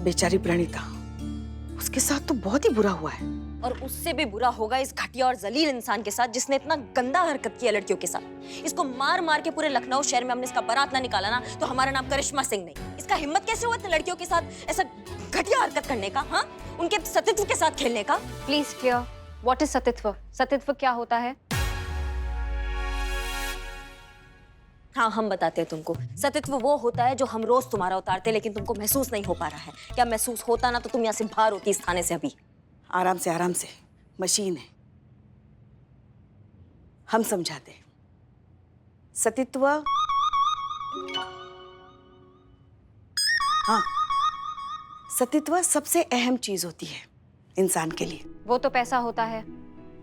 बेचारी प्रणीता, उसके साथ तो बहुत ही बुरा हुआ है। और उससे भी बुरा होगा इस घटिया और जलील इंसान के साथ जिसने इतना गंदा हरकत किया लड़कियों के साथ। इसको मार मार के पूरे लखनऊ शहर में हमने इसका बारात ना निकाला ना तो हमारा नाम करिश्मा सिंह नहीं। इसका हिम्मत कैसे हुआ इतने लड़कियों के साथ ऐसा घटिया हरकत करने का, हाँ? उनके सतीत्व के साथ खेलने का। प्लीज क्लियर, व्हाट इज सतीत्व? सतीत्व क्या होता है? हाँ, हम बताते हैं तुमको। सतीत्व वो होता है जो हम रोज तुम्हारा उतारते लेकिन तुमको महसूस नहीं हो पा रहा है। क्या महसूस होता ना तो तुम यहाँ से बाहर होती इस थाने से अभी। आराम से, मशीन है, हम समझाते हैं। सतीत्व, हाँ, सतीत्व सबसे अहम चीज होती है इंसान के लिए। वो तो पैसा होता है।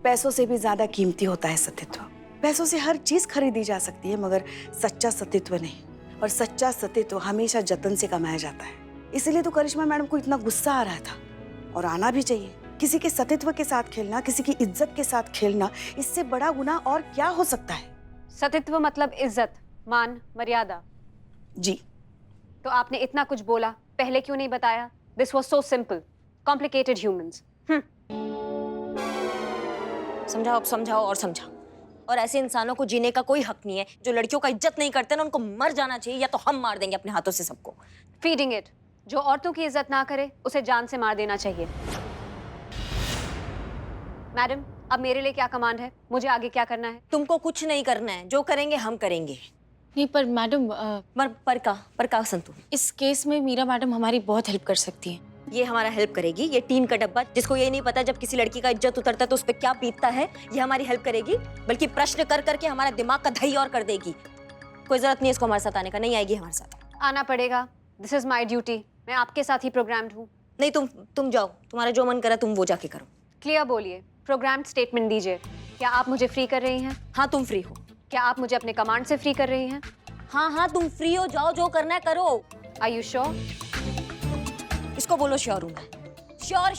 पैसों से भी ज्यादा कीमती होता है सतीत्व। पैसों से हर चीज खरीदी जा सकती है मगर सच्चा सतीत्व नहीं। और सच्चा सतीत्व हमेशा जतन से कमाया जाता है। इसीलिए तो करिश्मा मैडम को इतना गुस्सा आ रहा था, और आना भी चाहिए। किसी के सतीत्व के साथ खेलना, किसी की इज्जत के साथ खेलना, इससे बड़ा गुनाह और क्या हो सकता है? सतीत्व मतलब इज्जत, मान, मर्यादा। जी। तो आपने इतना कुछ बोला, पहले क्यों नहीं बताया? This was so simple, complicated humans. समझाओ और समझाओ। और ऐसे इंसानों को जीने का कोई हक नहीं है जो लड़कियों का इज्जत नहीं करते ना, उनको मर जाना चाहिए या तो हम मार देंगे अपने हाथों से सबको। फीडिंग इट, जो औरतों की इज्जत ना करे उसे जान से मार देना चाहिए। मैडम, अब मेरे लिए क्या कमांड है? मुझे आगे क्या करना है? तुमको कुछ नहीं करना है, जो करेंगे हम करेंगे। नहीं पर मैडम, पर का संतु, इस केस में मीरा मैडम हमारी बहुत हेल्प कर सकती हैं। ये हमारा हेल्प करेगी। ये टीन का डब्बा जिसको ये नहीं पता जब किसी लड़की का इज्जत उतरता है तो उस पर क्या बीतता है, ये हमारी हेल्प करेगी। बल्कि प्रश्न कर करके हमारा दिमाग का दही और कर देगी। कोई जरूरत नहीं इसको हमारे साथ आने का, नहीं आएगी हमारे साथ। आना पड़ेगा, दिस इज माई ड्यूटी। मैं आपके साथ ही प्रोग्राम्ड हूँ। नहीं, तुम जाओ, तुम्हारा जो मन करा तुम वो जाके करो। क्लियर बोलिए, प्रोग्राम्ड स्टेटमेंट दीजिए। क्या आप मुझे फ्री कर रही हैं? हाँ, तुम फ्री हो। क्या आप मुझे अपने कमांड से फ्री कर रही हैं? हाँ, तुम फ्री हो, जाओ, जो करना है करो। Are you sure? इसको बोलो श्योर हूँ मैं। श्योर,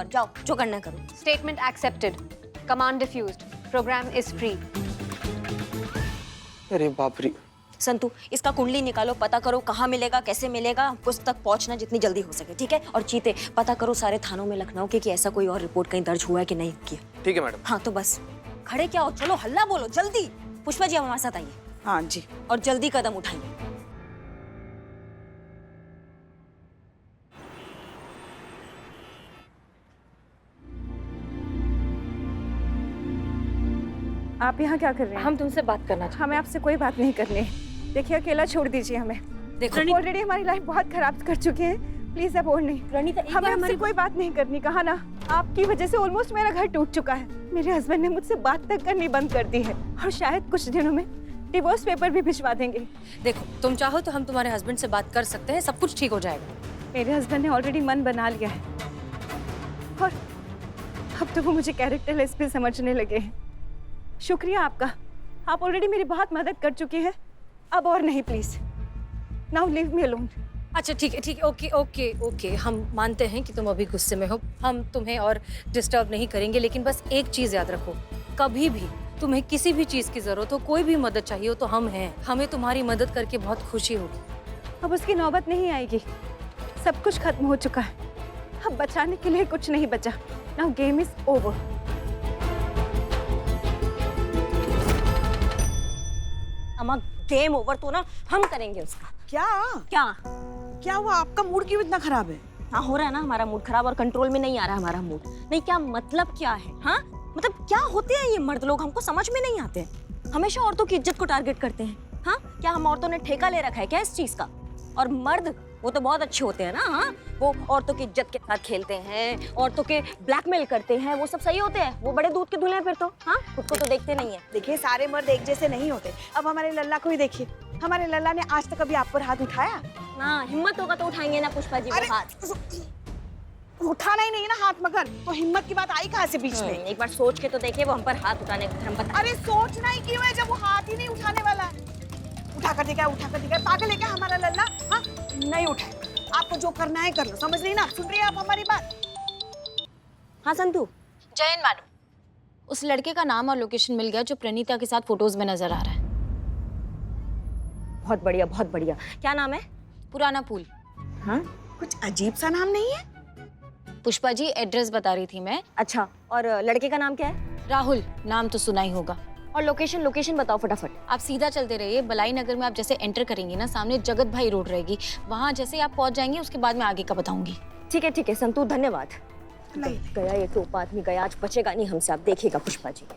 जाओ, जो करना है करो। Statement accepted, command diffused, program is free. अरे बाप रे। संतु, इसका कुंडली निकालो, पता करो कहाँ मिलेगा, कैसे मिलेगा, उस तक पहुंचना जितनी जल्दी हो सके, ठीक है? और चीते, पता करो सारे थानों में लखनऊ के कि ऐसा कोई और रिपोर्ट कहीं दर्ज हुआ है कि नहीं किया। ठीक है मैडम। हाँ, तो बस खड़े क्या हो, चलो हल्ला बोलो जल्दी। पुष्पा जी, आप हमारे साथ आइए। हाँ जी। और जल्दी कदम उठाइए। आप यहाँ क्या कर रहे हैं? हम तुमसे बात करना चाहते हैं। हमें आपसे कोई बात नहीं करनी है। देखिए, अकेला छोड़ दीजिए हमें। देखो, ऑलरेडी हमारी लाइफ बहुत खराब कर चुके हैं। प्लीज अब और नहीं। हमें आपसे कोई बात नहीं करनी, कहा ना। आपकी वजह से ऑलमोस्ट मेरा घर टूट चुका है। मेरे हस्बैंड ने मुझसे बात तक करनी बंद कर दी है और शायद कुछ दिनों में डिवोर्स पेपर भी भिजवा देंगे। देखो, तुम चाहो तो हम तुम्हारे हस्बैंड से बात कर सकते हैं, सब कुछ ठीक हो जाएगा। मेरे हस्बैंड ने ऑलरेडी मन बना लिया है और अब तो वो मुझे कैरेक्टरलेस भी समझने लगे हैं। शुक्रिया आपका, आप ऑलरेडी मेरी बहुत मदद कर चुकी हैं। अब और नहीं, please now leave me alone. अच्छा ठीक है, ओके, हम मानते हैं कि तुम अभी गुस्से में हो, हम तुम्हें और डिस्टर्ब नहीं करेंगे। लेकिन बस एक चीज याद रखो, कभी भी तुम्हें किसी भी चीज की जरूरत हो, कोई भी मदद चाहिए हो तो हम हैं। हमें तुम्हारी मदद करके बहुत खुशी होगी। अब उसकी नौबत नहीं आएगी, सब कुछ खत्म हो चुका है। अब बचाने के लिए कुछ नहीं बचा। Now game is over. अम्मा, गेम ओवर तो ना हम करेंगे उसका। क्या हुआ? आपका मूड क्यों इतना खराब है? हाँ, हो रहा है ना हमारा मूड खराब, और कंट्रोल में नहीं आ रहा हमारा मूड। नहीं, क्या मतलब क्या है? हाँ, मतलब क्या होते हैं ये मर्द लोग, हमको समझ में नहीं आते। हमेशा औरतों की इज्जत को टारगेट करते हैं। हाँ, क्या हम औरतों ने ठेका ले रखा है क्या इस चीज का? और मर्द वो तो बहुत अच्छे होते हैं ना। हाँ, वो औरतों की इज्जत के साथ खेलते हैं, औरतों के ब्लैकमेल करते हैं, वो सब सही होते हैं। वो बड़े दूध के धुले हैं फिर तो। हाँ, खुद को तो देखते नहीं है। देखिए, सारे मर्द एक जैसे नहीं होते। अब हमारे लल्ला को ही देखिए, हमारे लल्ला ने आज तक कभी आप पर हाथ उठाया? हाँ, हिम्मत होगा तो उठाएंगे ना पुष्पा जी वो हाथ। उठाना ही नहीं ना हाथ, मगर तो हिम्मत की बात आई कहाँ से बीच में? एक बार सोच के तो देखिए, वो हम पर हाथ उठाने का धर्म पता। अरे सोचना ही क्यों है जब वो हाथ ही नहीं उठाने वाला है? उठा कर दिखा, पागल है क्या हमारा लल्ला? हाँ, नहीं उठाए। आपको जो करना है कर लो, समझ रही ना? सुन रही है आप हमारी बात? हाँ संतु। जयन मैडम, उस लड़के का नाम और लोकेशन मिल गया जो प्रणीता के साथ फोटोज में नजर आ रहा है। बहुत बढ़िया, बहुत बढ़िया। क्या नाम है? पुराना पुल। हाँ, कुछ अजीब सा नाम नहीं है? पुष्पा जी एड्रेस बता रही थी मैं। अच्छा, और लड़के का नाम क्या है? राहुल, नाम तो सुना ही होगा। और लोकेशन लोकेशन बताओ फटाफट। आप सीधा चलते रहिए, बलाई नगर में आप जैसे एंटर करेंगी ना, सामने जगत भाई रोड रहेगी, वहाँ जैसे आप पहुँच जाएंगे उसके बाद मैं आगे का बताऊंगी। ठीक है संतू, धन्यवाद। नहीं गया ये तो आदमी गया, आज बचेगा नहीं हमसे, आप देखिएगा पुष्पा जी।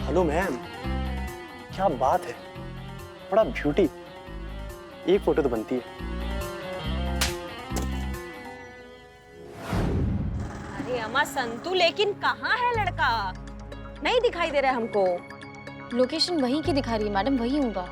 हेलो मैम, क्या बात है, बड़ा ब्यूटी। एक फोटो तो बनती है। अरे अम्मा संतू, लेकिन कहाँ है लड़का? नहीं दिखाई दे रहा है हमको। लोकेशन वहीं की दिखा रही है मैडम, वही होगा।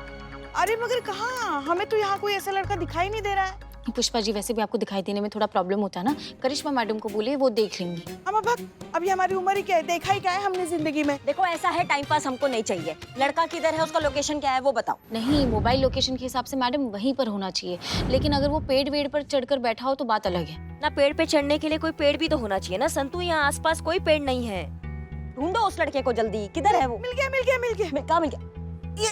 अरे मगर कहाँ? हमें तो यहाँ कोई ऐसा लड़का दिखाई नहीं दे रहा है। पुष्पा जी वैसे भी आपको दिखाई देने में थोड़ा प्रॉब्लम होता है ना, करिश्मा मैडम को बोले, वो देख लेंगी। हम अब अभी हमारी उम्र ही क्या है, देखा ही क्या है हमने जिंदगी में। देखो ऐसा है, टाइम पास हमको नहीं चाहिए। लड़का किधर है, उसका लोकेशन क्या है वो बताओ। नहीं, मोबाइल लोकेशन के हिसाब से मैडम वहीं पर होना चाहिए, लेकिन अगर वो पेड़ वेड़ पर चढ़कर बैठा हो तो बात अलग है ना। पेड़ पे चढ़ने के लिए कोई पेड़ भी तो होना चाहिए ना संतू, यहाँ आसपास कोई पेड़ नहीं है। ढूंढो उस लड़के को जल्दी, किधर है वो? मिल गया। कहाँ मिल गया? ये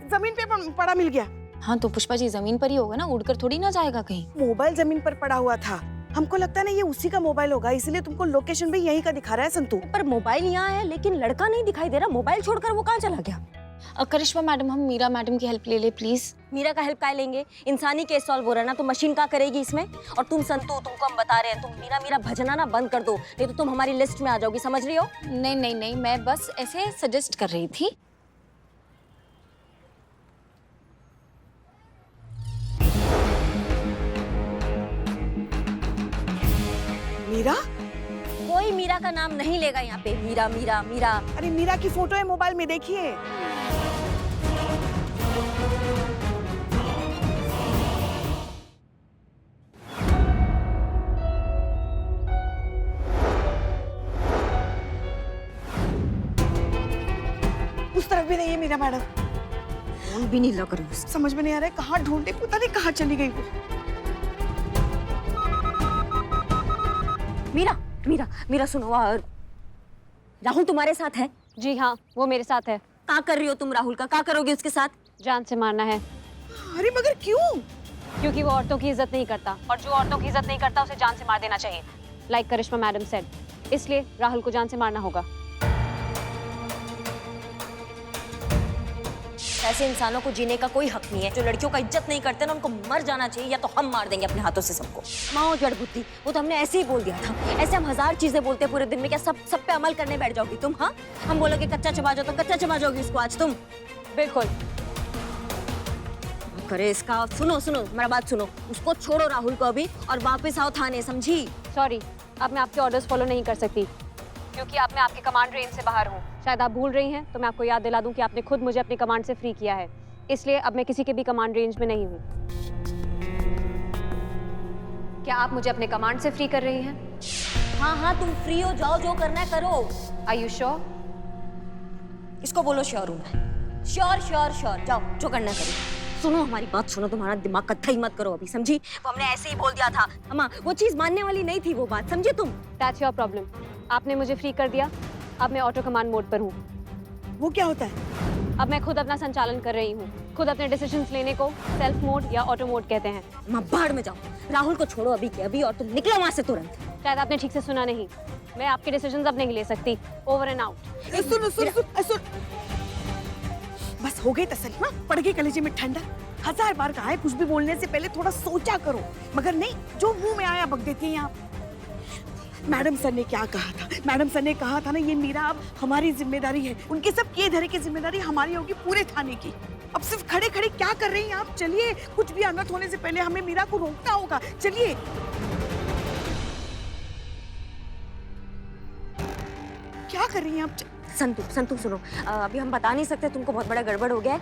जमीन पे पड़ा मिल गया। हाँ तो पुष्पा जी जमीन पर ही होगा ना, उड़कर थोड़ी ना जाएगा कहीं। मोबाइल जमीन पर पड़ा हुआ था, हमको लगता है ना ये उसी का मोबाइल होगा, इसलिए तुमको लोकेशन भी यहीं का दिखा रहा है संतू। पर मोबाइल यहाँ है लेकिन लड़का नहीं दिखाई दे रहा। मोबाइल छोड़कर वो कहाँ चला गया? करिश्मा मैडम, हम मीरा मैडम की हेल्प ले ले प्लीज। मीरा का हेल्प काय लेंगे? इंसानी केस सॉल्व हो रहा है ना, तो मशीन का करेगी इसमें? और तुम संतू, तुमको हम बता रहे हैं, तुम मीरा भजना ना बंद कर दो, नहीं तो तुम हमारी लिस्ट में आ जाओगी, समझ रही हो? नहीं, मैं बस ऐसे सजेस्ट कर रही थी। मीरा? कोई मीरा का नाम नहीं लेगा यहाँ पे। मीरा। अरे मीरा की फोटो है मोबाइल में, देखिए। उस तरफ भी नहीं है मीरा मैडम। फोन भी नहीं लग रहा। समझ में नहीं आ रहा है कहाँ ढूंढे, पता नहीं कहाँ चली गई वो। मीरा सुनो, राहुल तुम्हारे साथ है? जी हाँ, वो मेरे साथ है। क्या कर रही हो तुम राहुल का? क्या करोगे उसके साथ? जान से मारना है। अरे मगर क्यों? क्योंकि वो औरतों की इज्जत नहीं करता, और जो औरतों की इज्जत नहीं करता उसे जान से मार देना चाहिए, लाइक करिश्मा मैडम सेड। इसलिए राहुल को जान से मारना होगा। ऐसे इंसानों को जीने का कोई हक नहीं है। जो लड़कियों का इज्जत नहीं करते ना, उनको मर जाना चाहिए, या तो हम मार देंगे अपने हाथों से सबको। माओ जड़ बुद्धि, वो तो हमने ऐसे ही बोल दिया था। ऐसे हम 1000 चीजें बोलते हैं पूरे दिन में, क्या सब पे अमल करने बैठ जाओगी तुम? हाँ, हम बोलोगे कच्चा चबा जाओ तो कच्चा चबा जाओगी उसको आज तुम? बिल्कुल। करे इसका। सुनो मेरा बात सुनो, उसको छोड़ो राहुल को अभी, और वापस आओ थाने, समझी? सॉरी, अब मैं आपके ऑर्डर्स फॉलो नहीं कर सकती, क्योंकि अब मैं आपके कमांड रेंज से बाहर हूँ। शायद आप भूल रही हैं, तो मैं आपको याद दिला दूं कि आपने खुद मुझे अपनी कमांड से फ्री किया है, इसलिए अब मैं किसी के भी कमांड रेंज में नहीं हूँ। क्या आप मुझे अपने कमांड से फ्री कर रही हैं? हाँ, तुम फ्री हो, जाओ, जो करना है करो। Are you sure? इसको बोलो श्योर हूँ मैं। श्योर, जाओ, जो करना है करो। सुनो हमारी बात सुनो, तुम्हारा दिमाग कत्था ही मत करो अभी, समझी? वो हमने ऐसे ही बोल दिया था अम्मा, वो चीज मानने वाली नहीं थी वो बात, समझे तुम? That's your problem. आपने मुझे फ्री कर दिया, अब मैं ऑटो कमांड मोड पर हूँ। वो क्या होता है? अब मैं खुद अपना संचालन कर रही हूँ। खुद अपने डिसीजंस लेने को सेल्फ मोड या ऑटो मोड कहते हैं। अम्मा बाहर में जाओ, राहुल को छोड़ो अभी के अभी, और तुम निकलो वहां से तुरंत। शायद आपने ठीक से सुना नहीं, मैं आपके डिसीजंस अब नहीं ले सकती। Over and out. सुन। बस हो गई तसल्ली, हाँ? पड़ गई कलेजे में ठंडा। 1000 बार कहा है कुछ भी बोलने से पहले थोड़ा सोचा करो, मगर नहीं, जो मुंह में आया बक देती हैं आप। मैडम सर ने क्या कहा था? मैडम सर ने कहा था ना, ये मीरा अब हमारी जिम्मेदारी है, उनके सब किए धरे की जिम्मेदारी हमारी होगी, पूरे थाने की। अब सिर्फ खड़े खड़े क्या कर रही हैं आप? चलिए, कुछ भी अनर्थ होने से पहले हमें मीरा को रोकना होगा, चलिए। क्या कर रही हैं आप? संतू सुनो, अभी हम बता नहीं सकते तुमको, बहुत बड़ा गड़बड़ हो गया है।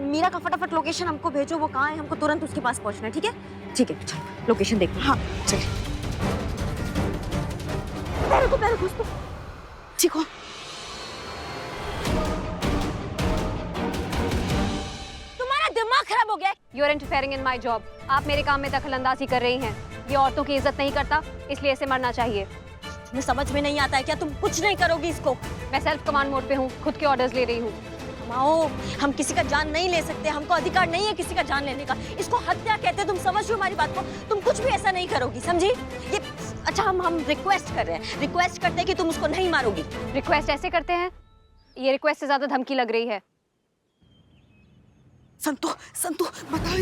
मीरा का फटाफट लोकेशन हमको भेजो, वो कहाँ है, हमको तुरंत उसके पास पहुंचना है, ठीक है? चलो लोकेशन देखो। हाँ चलिए। पैर घुस दो। ठीक हो? You are interfering in my job. आप मेरे काम में दखल अंदाजी कर रही हैं। ये औरतों की इज्जत नहीं करता, इसलिए इसे मरना चाहिए। तुम्हें समझ में नहीं आता है क्या? तुम कुछ नहीं करोगी इसको? मैं सेल्फ कमांड मोड पे हूँ, खुद के ऑर्डर्स ले रही हूँ। माओ, हम किसी का जान नहीं ले सकते, हमको अधिकार नहीं है किसी का जान लेने का। इसको हत्या कहते हैं, तुम समझ रही हो हमारी बात को? तुम कुछ भी ऐसा नहीं करोगी, समझी? ये अच्छा, हम रिक्वेस्ट कर रहे हैं, रिक्वेस्ट करते हैं कि तुम उसको नहीं मारोगी। रिक्वेस्ट ऐसे करते हैं? ये रिक्वेस्ट से ज्यादा धमकी लग रही है। संतु, संतु बताओ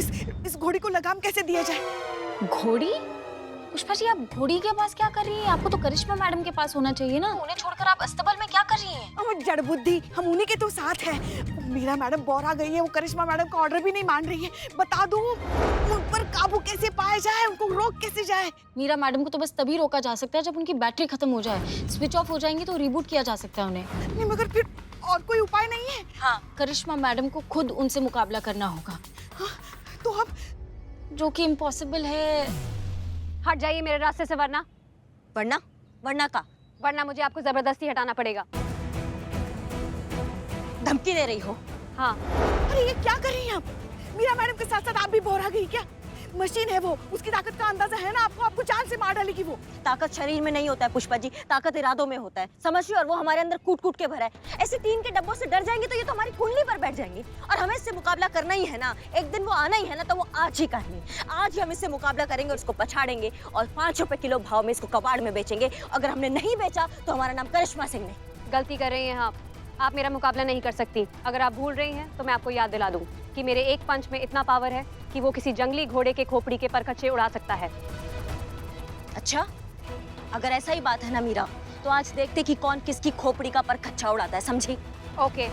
इस घोड़ी को लगाम कैसे दिया जाए? घोड़ी? पुष्पा जी, आप घोड़ी के पास क्या कर रही हैं? आपको तो करिश्मा मैडम के पास होना चाहिए ना। उन्हें छोड़कर आप अस्तबल में क्या कर रही हैं? हम जड़ बुद्धि, हम उन्हीं के तो साथ है। मीरा मैडम बोरा गई है, वो करिश्मा मैडम का ऑर्डर भी नहीं मान रही है। बता दो उन पर काबू कैसे पाया जाए, उनको रोक कैसे जाए? मीरा मैडम को तो बस तभी रोका जा सकता है जब उनकी बैटरी खत्म हो जाए। स्विच ऑफ हो जाएंगी तो रिबूट किया जा सकता है उन्हें। नहीं, मगर फिर और कोई उपाय नहीं है? हाँ, करिश्मा मैडम को खुद उनसे मुकाबला करना होगा। हाँ, तो हम जो कि इम्पॉसिबल है। हट जाइए मेरे रास्ते से, वरना वरना का वरना मुझे आपको जबरदस्ती हटाना पड़ेगा। धमकी दे रही हो? हाँ। अरे ये क्या कर रही हैं आप? मीरा मैडम के साथ साथ आप भी बोरा गई क्या? मशीन है वो, उसकी ताकत का अंदाजा है ना आपको? आपको जान से मार डालेगी वो। ताकत शरीर में नहीं होता है पुष्पा जी, ताकत इरादों में होता है, समझ रही हो? और वो हमारे अंदर कूट कूट के भरा है। ऐसे टीन के डब्बों से डर जाएंगे तो ये तो हमारी कुंडली पर बैठ जाएंगी। और हमें इससे मुकाबला करना ही है ना, एक दिन वो आना ही है ना, तो वो आज ही करनी। आज ही हम इससे मुकाबला करेंगे और उसको पछाड़ेंगे और 5 रुपए किलो भाव में इसको कबाड़ में बेचेंगे। अगर हमने नहीं बेचा तो हमारा नाम करिश्मा सिंह नहीं। गलती कर रही हैं आप मेरा मुकाबला नहीं कर सकती। अगर आप भूल रही हैं तो मैं आपको याद दिला दूं कि मेरे एक पंच में इतना पावर है कि वो किसी जंगली घोड़े के खोपड़ी के परखच्चे उड़ा सकता है। अच्छा, अगर ऐसा ही बात है ना मीरा, तो आज देखते कि कौन किसकी खोपड़ी का परखच्चा उड़ाता है, समझी? ओके।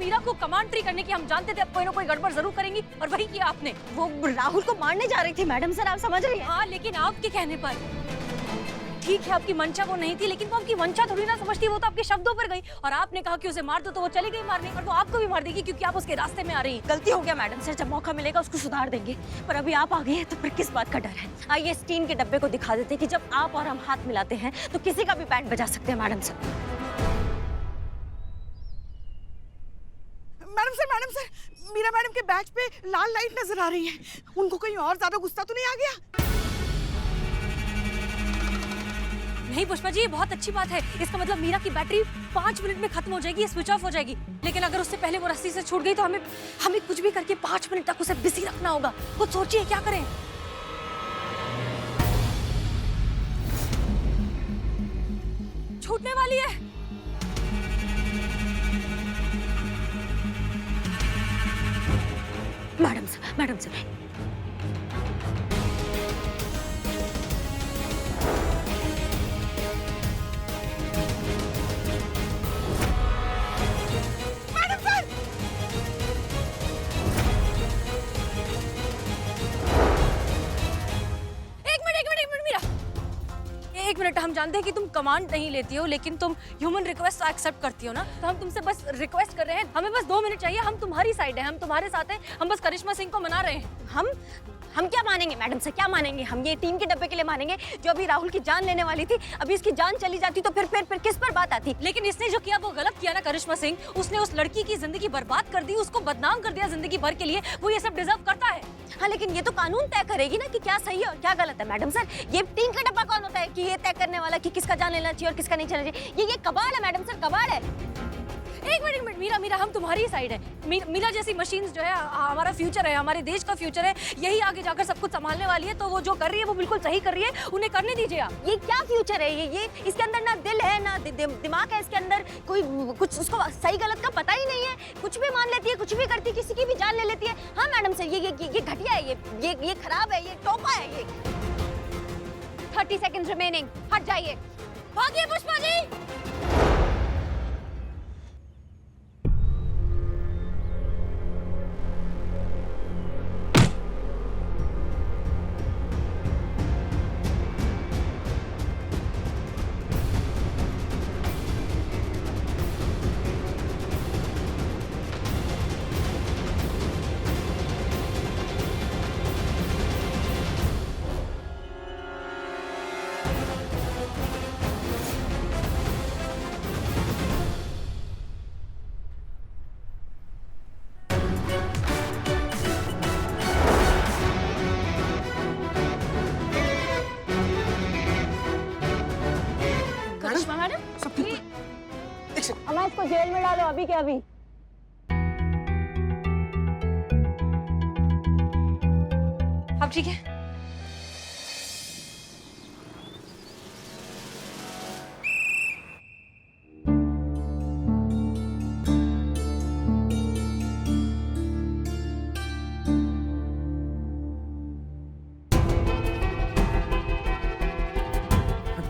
मीरा को कमांड ट्री करने की हम जानते थे, अब कोई ना कोई गड़बड़ जरूर करेंगी और वही किया आपने। वो राहुल को मारने जा रही थी मैडम सर, आप समझ रही हैं? हाँ, लेकिन आपके कहने पर। ठीक है, आपकी मंशा वो नहीं थी, लेकिन वो आपकी मंशा थोड़ी ना समझती, वो तो आपके शब्दों पर गई और आपने कहा कि उसे मार दो तो वो चली गई मारने, और वो आपको भी मार देगी क्योंकि आप उसके रास्ते में आ रही हैं। गलती हो गया मैडम सर, जब मौका मिलेगा उसको सुधार देंगे, पर अभी आप आ गए हैं तो फिर किस बात का डर है? आइए इस टीन के डब्बे को दिखा देते हैं कि जब आप और हम हाथ मिलाते हैं तो किसी का भी बैंड बजा सकते हैं madam sir. Madam sir, Meera madam के बैच पे लाल लाइट नजर आ रही है। उनको कहीं और ज्यादा गुस्सा तो नहीं आ गया? नहीं पुष्पा जी, ये बहुत अच्छी बात है। इसका मतलब मीरा की बैटरी 5 मिनट में खत्म हो जाएगी, ये स्विच ऑफ हो जाएगी। लेकिन अगर उससे पहले वो रस्सी से छूट गई तो हमें कुछ भी करके 5 मिनट तक उसे बिजी रखना होगा। कुछ सोचिए क्या करें। छूटने वाली है। मैडम सर एक मिनट, हम जानते हैं कि तुम कमांड नहीं लेती हो, लेकिन तुम ह्यूमन रिक्वेस्ट एक्सेप्ट करती हो ना, तो हम तुमसे बस रिक्वेस्ट कर रहे हैं, हमें बस 2 मिनट चाहिए। हम तुम्हारी साइड है, हम तुम्हारे साथ हैं, हम बस करिश्मा सिंह को मना रहे हैं। हम क्या मानेंगे मैडम सर, क्या मानेंगे? हम ये टीन के डब्बे के लिए मानेंगे जो अभी राहुल की जान लेने वाली थी। अभी इसकी जान चली जाती तो फिर किस पर बात आती? लेकिन इसने जो किया वो गलत किया ना करिश्मा सिंह। उसने उस लड़की की जिंदगी बर्बाद कर दी, उसको बदनाम कर दिया जिंदगी भर के लिए। वो ये सब डिजर्व करता है। हाँ, लेकिन ये तो कानून तय करेगी ना कि क्या सही है और क्या गलत है मैडम सर। ये टीन का डब्बा कौन होता है कि ये तय करने वाला कि किसका जान लेना चाहिए और किसका नहीं चलना चाहिए? ये कबाड़ है मैडम सर, कबाड़ है। एक मिनट मीरा, हम तुम्हारी साइड है। मीरा जैसी मशीन्स जो है हमारा फ्यूचर है, हमारे देश का फ्यूचर है। यही आगे जाकर सब कुछ संभालने वाली है, तो वो जो कर रही है वो बिल्कुल सही कर रही है, उन्हें करने दीजिए आप। ये क्या फ्यूचर है? ये इसके अंदर ना दिल है ना दिमाग है, इसके अंदर कोई कुछ उसको सही गलत का पता ही नहीं है। कुछ भी मान लेती है, कुछ भी करती है, किसी की भी जान ले लेती है। हाँ मैडम सर, ये घटिया है, ये खराब है, ये टोपा है। ये 30 सेकंड्स रिमेनिंग, हट जाइए। भागिए पुष्पा जी। हमें इसको जेल में डालो अभी के अभी। अब ठीक है।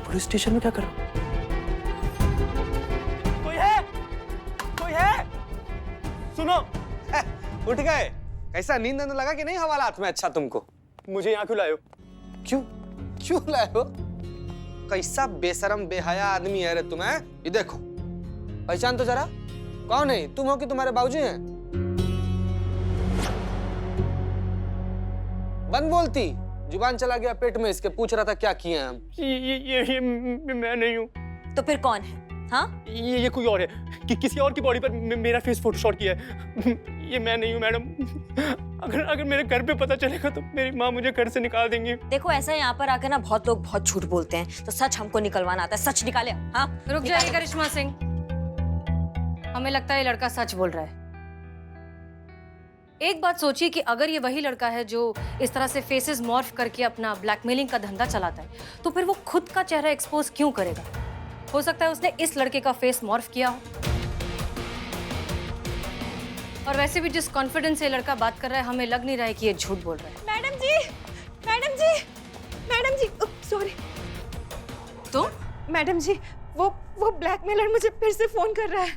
पुलिस स्टेशन में क्या कर रहा हूँ? सुनो, उठ गए? कैसा नींद लगा कि नहीं हवालात में? अच्छा तुमको मुझे यहाँ क्यों लाए हो? क्यों लाए हो? कैसा बेशरम बेहया आदमी है रे तुम? ये देखो, पहचान तो जरा, कौन है? तुम हो कि तुम्हारे बाबूजी हैं? बंद बोलती, जुबान चला गया पेट में इसके। पूछ रहा था क्या किए हैं हम। ये मैं नहीं हूँ। तो फिर कौन है? हाँ, ये कोई और है कि किसी और की बॉडी पर मेरा फेस फोटोशॉट किया है। ये मैं नहीं हूँ मैडम। अगर मेरे घर पे पता चलेगा तो मेरी माँ मुझे घर से निकाल देंगी। देखो ऐसा यहाँ पर आकर ना बहुत लोग बहुत झूठ बोलते हैं, तो सच हमको निकलवाना आता है। सच निकाले। हाँ, रुक जाइए करिश्मा सिंह, हमें लगता है ये लड़का सच बोल रहा है। एक बात सोचिए कि अगर ये वही लड़का है जो इस तरह से फेसेस मॉर्फ करके अपना ब्लैकमेलिंग का धंधा चलाता है, तो फिर वो खुद का चेहरा एक्सपोज क्यों करेगा? हो सकता है उसने इस लड़के का फेस मॉर्फ किया हो। और वैसे भी जिस कॉन्फिडेंस से लड़का बात कर रहा है, हमें लग नहीं रहा है कि ये झूठ बोल रहा है। मैडम जी, सॉरी। तो मैडम जी, वो ब्लैकमेलर मुझे फिर से फोन कर रहा है।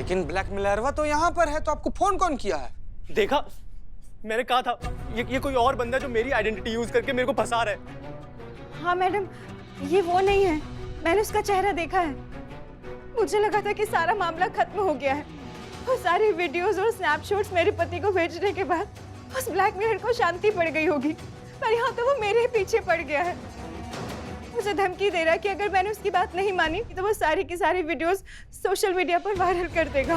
लेकिन ब्लैकमेलरवा तो यहाँ पर है, तो आपको फोन कौन किया है? देखा, मैंने कहा था ये कोई और बंदा है जो मेरी आइडेंटिटी यूज करके मेरे को फंसा रहा है। हाँ मैडम, ये वो नहीं है। मैंने उसका चेहरा देखा है। मुझे लगा था कि सारा मामला खत्म हो गया है। वो सारे वीडियोस और स्नैपशॉट्स मेरे पति को भेजने के बाद उस ब्लैकमेलर को शांति पड़ गई होगी, पर यहाँ तो वो मेरे ही पीछे पड़ गया है। मुझे धमकी दे रहा है कि अगर मैंने उसकी बात नहीं मानी तो वो सारी की सारी वीडियोस सोशल मीडिया पर वायरल कर देगा।